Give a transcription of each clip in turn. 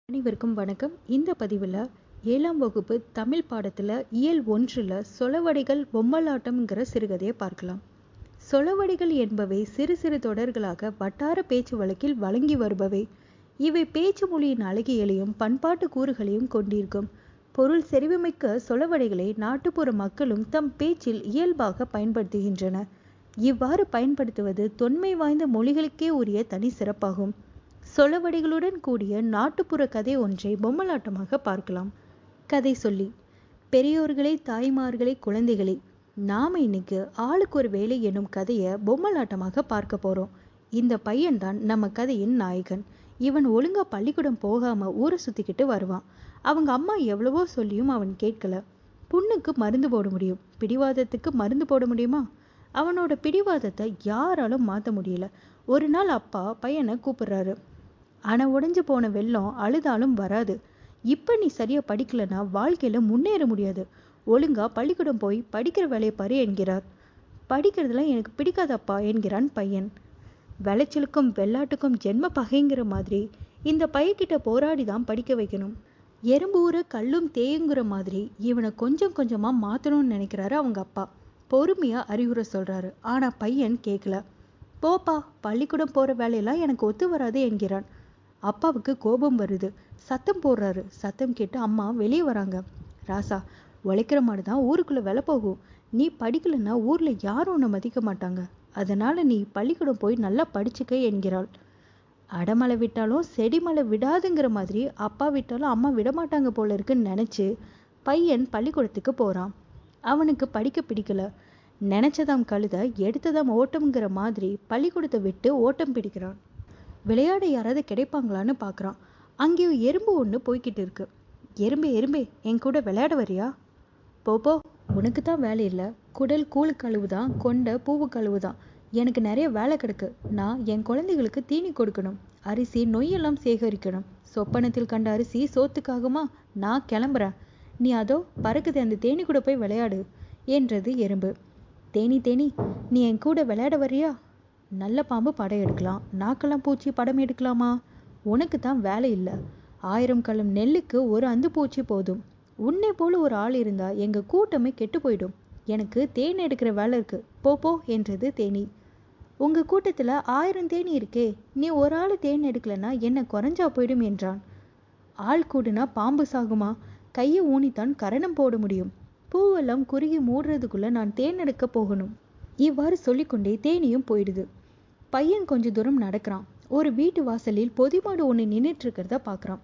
அனைவருக்கும் வணக்கம். இந்த பதிவில் 7ஆம் வகுப்பு தமிழ் பாடத்தில் இயல் 1ல் சொலவடைகள் பொம்மலாட்டம்ங்கிற சிறுகதையை பார்க்கலாம். சொலவடைகள் என்பவை சிறு சிறு தொடர்களாக வட்டார பேச்சு வழக்கில் வழங்கி வருபவை. இவை பேச்சு மொழியின் அழகியலையும் பண்பாட்டு கூறுகளையும் கொண்டிருக்கும். பொருள் செறிவுமிக்க சொலவடைகளை நாட்டுப்புற மக்களும் தம் பேச்சில் இயல்பாக பயன்படுத்துகின்றனர். இவ்வாறு பயன்படுத்துவது தொன்மை வாய்ந்த மொழிகளுக்கே உரிய தனி சிறப்பாகும். சொலவடைகளுடன் கூடிய நாட்டுப்புற கதை ஒன்றை பொம்மலாட்டமாக பார்க்கலாம். கதை சொல்லி. பெரியோர்களே, தாய்மார்களே, குழந்தைகளே, நாம இன்னைக்கு ஆளுக்கு ஒரு வேலை என்னும் கதையை பொம்மலாட்டமாக பார்க்க போறோம். இந்த பையன்தான் நம்ம கதையின் நாயகன். இவன் ஒழுங்கா பள்ளிக்கூடம் போகாம ஊரை சுத்திக்கிட்டு வருவான். அவங்க அம்மா எவ்வளவோ சொல்லியும் அவன் கேட்கல. புண்ணுக்கு மருந்து போட முடியும், பிடிவாதத்துக்கு மருந்து போட முடியுமா? அவனோட பிடிவாதத்தை யாராலும் மாற்ற முடியல. ஒரு நாள் அப்பா பையனை கூப்பிடுறாரு. ஆனா உடைஞ்சு போன வெள்ளம் அழுதாலும் வராது. இப்ப நீ சரியா படிக்கலன்னா வாழ்க்கையில முன்னேற முடியாது. ஒழுங்கா பள்ளிக்கூடம் போய் படிக்கிற வேலையை பாரு என்கிறார். படிக்கிறதுலாம் எனக்கு பிடிக்காதப்பா என்கிறான் பையன். விளைச்சலுக்கும் வெள்ளாட்டுக்கும் ஜென்ம பகைங்கிற மாதிரி இந்த பையன்கிட்ட போராடிதான் படிக்க வைக்கணும். எறும்பு ஊற கல்லும் தேயுங்கிற மாதிரி இவனை கொஞ்சம் கொஞ்சமா மாத்தணும்னு நினைக்கிறாரு அவங்க அப்பா. பொறுமையா அறிவுரை சொல்றாரு. ஆனா பையன் கேட்கல. போப்பா, பள்ளிக்கூடம் போற வேலையெல்லாம் எனக்கு ஒத்து வராது என்கிறான். அப்பாவுக்கு கோபம் வருது. சத்தம் போடுறாரு. சத்தம் கேட்டு அம்மா வெளியே வராங்க. ராசா, உழைக்கிற மாதிரி தான் ஊருக்குள்ள வேலை போகும். நீ படிக்கலன்னா ஊர்ல யாரும் உன்னை மதிக்க மாட்டாங்க. அதனால நீ பள்ளிக்கூடம் போய் நல்லா படிச்சுக்க என்கிறாள். அடமலை விட்டாலும் செடிமலை விடாதுங்கிற மாதிரி அப்பா விட்டாலும் அம்மா விடமாட்டாங்க போல இருக்குன்னு நினைச்சு பையன் பள்ளிக்கூடத்துக்கு போறான். அவனுக்கு படிக்க பிடிக்கல. நினைச்சதாம் கழுத எடுத்ததாம் ஓட்டம்ங்கிற மாதிரி பள்ளிக்கூடத்தை விட்டு ஓட்டம் பிடிக்கிறான். விளையாட யாராவது கிடைப்பாங்களான்னு பார்க்குறான். அங்கேயும் எறும்பு ஒன்று போய்கிட்டு இருக்கு. எறும்பே எறும்பே, என் கூட விளையாட வரியா? போப்போ, உனக்கு தான் வேலை இல்லை. குடல் கூழு கழுவுதான், கொண்ட பூவு கழுவுதான். எனக்கு நிறைய வேலை கிடக்கு. நான் என் குழந்தைகளுக்கு தீனி கொடுக்கணும், அரிசி நொய்யெல்லாம் சேகரிக்கணும். சொப்பனத்தில் கண்ட அரிசி சோத்துக்காகுமா? நான் கிளம்புறேன். நீ அதோ பறக்குது அந்த தேனி கூட போய் விளையாடு என்றது எறும்பு. தேனி தேனி, நீ என் கூட விளையாட வரியா? நல்ல பாம்பு படம் எடுக்கலாம், நாக்கெல்லாம் பூச்சி படம் எடுக்கலாமா? உனக்கு தான் வேலை இல்லை. 1000 கலம் நெல்லுக்கு ஒரு அந்து பூச்சி போதும். உன்னை போல ஒரு ஆள் இருந்தா எங்க கூட்டமே கெட்டு போயிடும். எனக்கு தேன் எடுக்கிற வேலை இருக்கு, போ என்றது தேனி. உங்க கூட்டத்துல 1000 தேனி இருக்கே, நீ ஒரு ஆள் தேன் எடுக்கலன்னா என்ன குறைஞ்சா போயிடும் என்றான். ஆள் கூடுனா பாம்பு சாகுமா? கையை ஊனித்தான் கரணம் போட முடியும். பூவெல்லாம் குறுகி மூடுறதுக்குள்ள நான் தேன் எடுக்க போகணும். இவ்வாறு சொல்லிக்கொண்டே தேனியும் போயிடுது. பையன் கொஞ்ச தூரம் நடக்கிறான். ஒரு வீட்டு வாசலில் பொதிமாடு ஒன்று நின்றுட்டு இருக்கிறத பார்க்குறான்.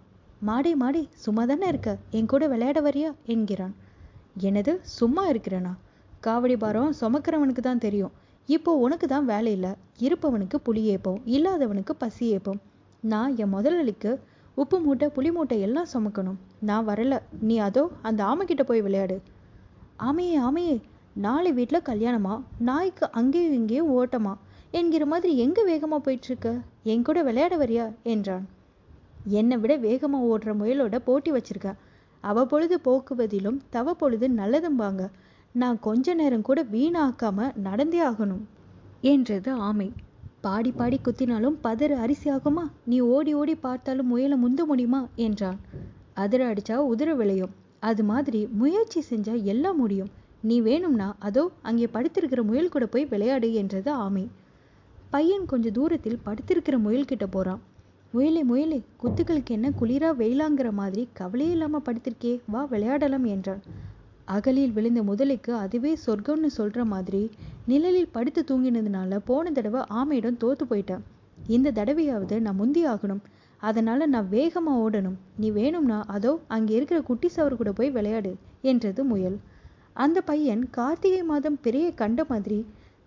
மாடே மாடே, சும்மா தானே இருக்க, என் கூட விளையாட வரியா என்கிறான். எனது சும்மா இருக்கிறேனா? காவடி பாரம் சுமக்கிறவனுக்கு தான் தெரியும். இப்போ உனக்கு தான் வேலை இல்லை. இருப்பவனுக்கு புளி ஏப்போம், இல்லாதவனுக்கு பசி ஏப்போம். நான் என் முதலாளிக்கு உப்பு மூட்டை புளி மூட்டை எல்லாம் சுமக்கணும். நான் வரல. நீ அதோ அந்த ஆமைக்கிட்ட போய் விளையாடு. ஆமையே ஆமையே, நாளை வீட்டில் கல்யாணமா, நாய்க்கு அங்கேயும் இங்கேயும் ஓட்டமா என்கிற மாதிரி எங்க வேகமா போயிட்டு இருக்க, என் கூட விளையாட வரியா என்றான். என்னை விட வேகமா ஓடுற முயலோட போட்டி வச்சிருக்க. அவ பொழுது போக்குவதிலும் தவ பொழுது நல்லதும்பாங்க. நான் கொஞ்ச நேரம் கூட வீணாக்காம நடந்தே ஆகணும் என்றது ஆமை. பாடி பாடி குத்தினாலும் பதறு அரிசி ஆகுமா? நீ ஓடி ஓடி பார்த்தாலும் முயலை முந்த முடியுமா என்றான். அதிர அடிச்சா உதிர விளையும். அது மாதிரி முயற்சி செஞ்சா எல்லாம் முடியும். நீ வேணும்னா அதோ அங்கே படுத்திருக்கிற முயல் கூட போய் விளையாடு என்றது ஆமை. பையன் கொஞ்ச தூரத்தில் படுத்திருக்கிற முயல்கிட்ட போறான். முயலே முயலே, குத்துக்களுக்கு என்ன குளிரா வெயிலாங்கிற மாதிரி கவலையே இல்லாம படுத்திருக்கே, வா விளையாடலாம் என்றான். அகலில் விழுந்த முதலைக்கு அதுவே சொர்க்கம்னு சொல்ற மாதிரி நிழலில் படுத்து தூங்கினதுனால போன தடவை ஆமையிடம் தோத்து போயிட்டேன். இந்த தடவையாவது நான் முந்தி ஆகணும். அதனால நான் வேகமா ஓடணும். நீ வேணும்னா அதோ அங்கே இருக்கிற குட்டி சவர் கூட போய் விளையாடு என்றது முயல். அந்த பையன் கார்த்திகை மாதம் பெரிய கண்ட மாதிரி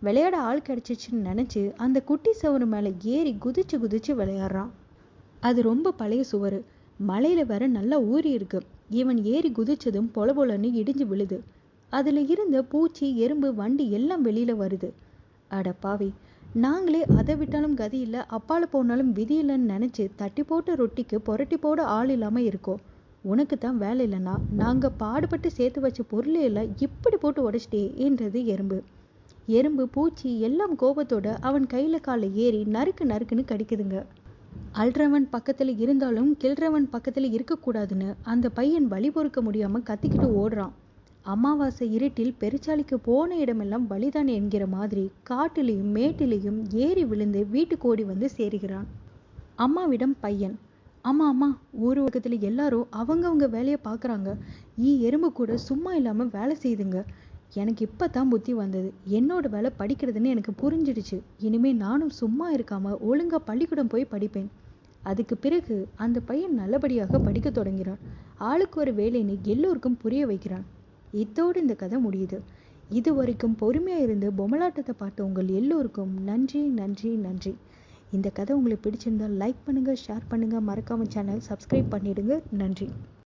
விளையாட ஆள் கிடைச்சிச்சுன்னு நினைச்சு அந்த குட்டி சவரு மேல ஏறி குதிச்சு குதிச்சு விளையாடுறான். அது ரொம்ப பழைய சுவரு, மலையில வேற நல்லா ஊறி இருக்கு. இவன் ஏறி குதிச்சதும் பொல பொலன்னு இடிஞ்சு விழுது. அதுல இருந்த பூச்சி எறும்பு வண்டி எல்லாம் வெளியில வருது. அட பாவி, நாங்களே அதை விட்டாலும் கதி இல்லை, அப்பால போனாலும் விதி இல்லைன்னு நினைச்சு தட்டி போட்ட ரொட்டிக்கு புரட்டி போட ஆள் இல்லாம இருக்கோம். உனக்கு தான் வேலை இல்லைன்னா நாங்க பாடுபட்டு சேர்த்து வச்ச பொருளே எல்லாம் இப்படி போட்டு உடைச்சிட்டே என்றது எறும்பு. எறும்பு பூச்சி எல்லாம் கோபத்தோட அவன் கையில கால ஏறி நறுக்கு நறுக்குன்னு கடிக்குதுங்க. அல்றவன் பக்கத்துல இருந்தாலும் கிள்றவன் பக்கத்துல இருக்கக்கூடாதுன்னு அந்த பையன் வழி பொறுக்க முடியாம கத்திக்கிட்டு ஓடுறான். அமாவாசை இருட்டில் பெருச்சாளிக்கு போன இடமெல்லாம் பலிதான் என்கிற மாதிரி காட்டிலையும் மேட்டிலையும் ஏறி விழுந்து வீட்டுக்கு ஓடி வந்து சேருகிறான். அம்மாவிடம் பையன், அம்மா அம்மா, ஊர் உலகத்துல எல்லாரும் அவங்கவங்க வேலையை பார்க்குறாங்க. எறும்பு கூட சும்மா இல்லாம வேலை செய்யுதுங்க. எனக்கு இப்பதான் புத்தி வந்தது. என்னோட வேலை படிக்கிறதுன்னு எனக்கு புரிஞ்சிடுச்சு. இனிமே நானும் சும்மா இருக்காம ஒழுங்கா பள்ளிக்கூடம் போய் படிப்பேன். அதுக்கு பிறகு அந்த பையன் நல்லபடியாக படிக்க தொடங்கிறான். ஆளுக்கு ஒரு வேலைன்னு எல்லோருக்கும் புரிய வைக்கிறான். இதோடு இந்த கதை முடியுது. இது வரைக்கும் பொறுமையா இருந்து பொம்மலாட்டத்தை பார்த்த உங்கள் எல்லோருக்கும் நன்றி நன்றி நன்றி. இந்த கதை உங்களுக்கு பிடிச்சிருந்தா லைக் பண்ணுங்க, ஷேர் பண்ணுங்க, மறக்காம சேனல் சப்ஸ்கிரைப் பண்ணிடுங்க. நன்றி.